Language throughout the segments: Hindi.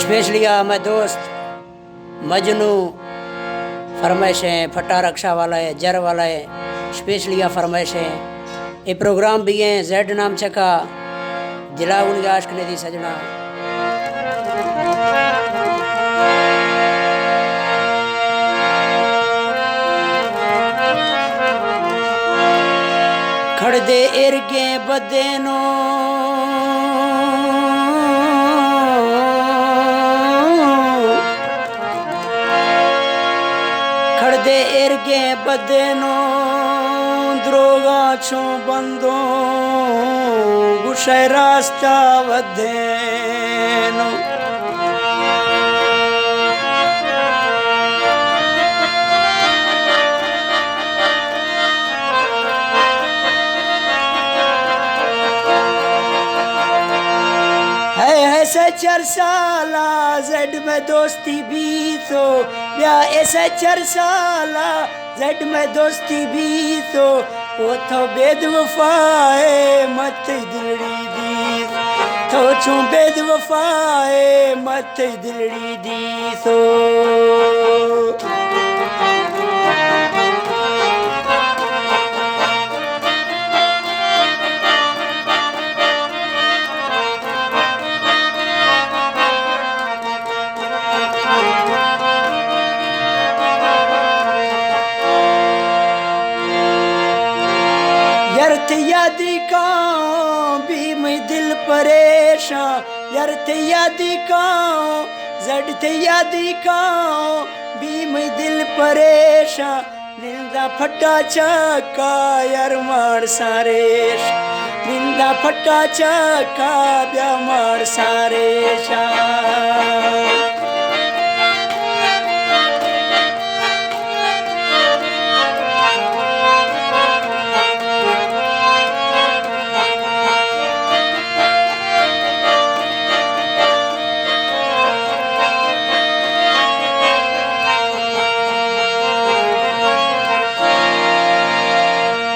स्पेशली मैं दोस्त मजनू फरमाइश है, फटा रक्षा वाला है, जर वाला है, स्पेशली फरमाइश है। ये प्रोग्राम भी है जेड नाम चका दिला उन आश्क ने दी सजना। खड़ दे इरगे बदेनो खड़ दे इरगे बदेनो द्रोगा छो बंदो गुस्से रास्ता वदेनो। ऐसे 4 साला जेड में दोस्ती भी तो या ऐसे 4 साला जेड में दोस्ती भी तो वो तो बेदवफाए मत दिलड़ी दी तो छू बेदवफाए मत दिलड़ी दी तो। यादी का भी मैं दिल परेशान यार थे यादी का जड़ थे यादी का भी मैं दिल परेशान निंदा फटा चका यार मार सारेश निंदा फटा चका ब्या मार सारेशा।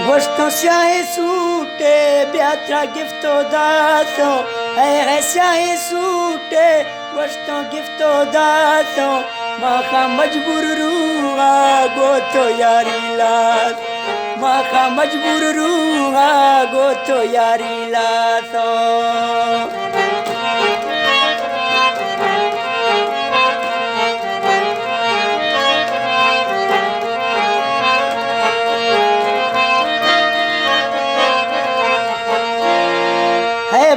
गोश्तों स्याहे सूटे ब्यात्रा गिफ्टो दासो है स्याहे सूटे गोश्तों गिफ्टो दासो माखा मजबूर रूहा गो तो यारी लास माखा मजबूर रूहा गो तो यारी लासो।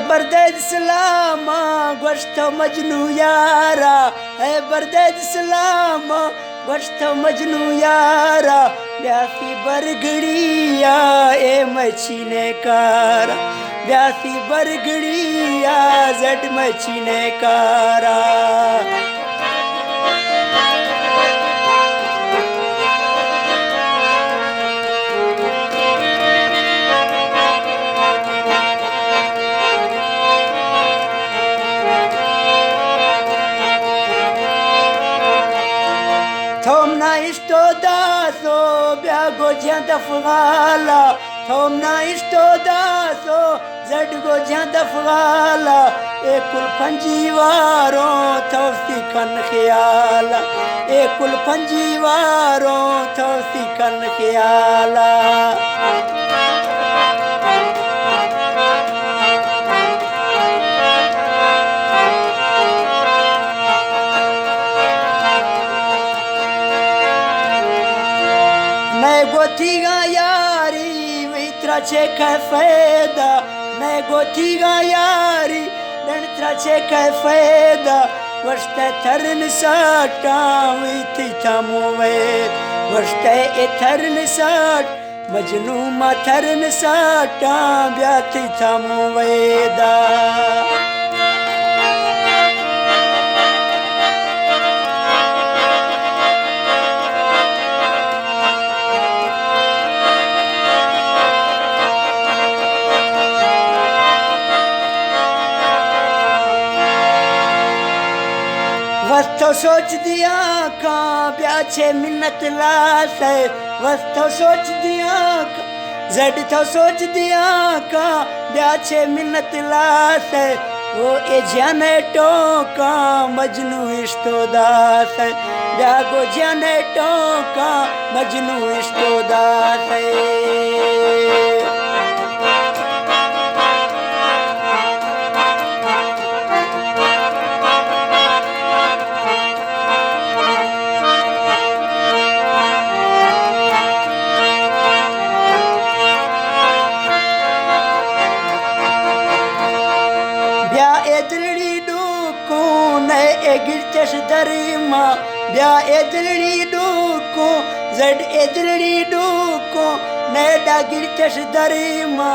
बरदेज सलामा गोश्त मजनू यारा है बरदेज सलामा गोश्त मजनू यारा ब्यासी बरगड़िया ए मछीने कारा ब्यासी बरगड़िया जट मछीने कारा। थोमना इष्टो दासो ब्यागो ज्यादा फगाला थोमना इष्टो दासो जडगो ज्यादा फगाला एक कुल पंजीवारों थोसी कन ख्याला एक कुल पंजीवारों थोसी कन ख्याला। मैं गोथीगा यारी मित्रा छे का फायदा मैं गोथीगा यारी डंत्रा छे का फायदा वस्ते थरन साटा विथी थमुवे वस्ते थरन साट मजनू मा थरन साटा ब्याथी थमुवेदा। वस्तो सोच दिया का ब्याचे मिन्नत लास है वस्तो सोच दिया का जड तो सोच दिया का ब्याचे मिन्नत लास है वो ए जाने टोका मजनू इस्तो दास ब्यागो जाने टोका मजनू इस्तो दास ब्या एदड़ी डूको नए एगिरचश दरिमा ब्या एदड़ी डूको जड एदड़ी डूको नए डागिरचश दरिमा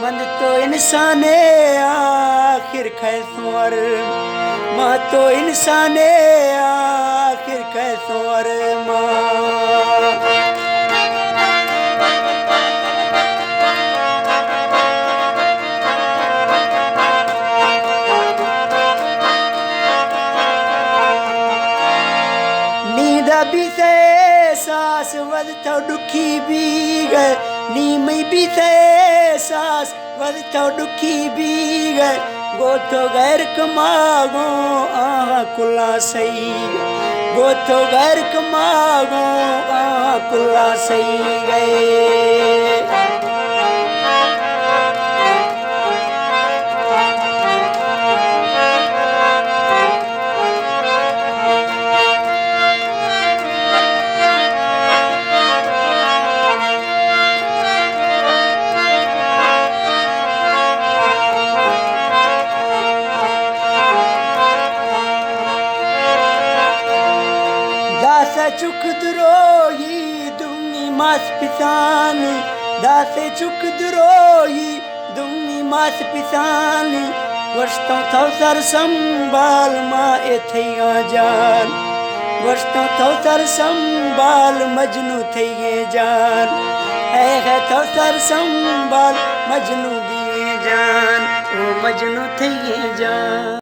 मंद तो इंसाने आखिर खैसवर माँ तो इंसाने आखिर खैसवर माँ भी से सास वद तो दुखी भी गए नीम भी से सास वद तो दुखी भी गए गो तो गैर कमागो कुला सही गो तो गैर कमागो कुला सही गए चुक द्रोही दुम्नी मास पिसानी दासे चुक द्रोही दुम्नी मास पिसानी वर्षों थो सर संभाल माँ एथे जान वर्षों थो सर संभाल मजनू थे जान है थो सर संभाल मजनू भी जान ओ मजनू थे जान।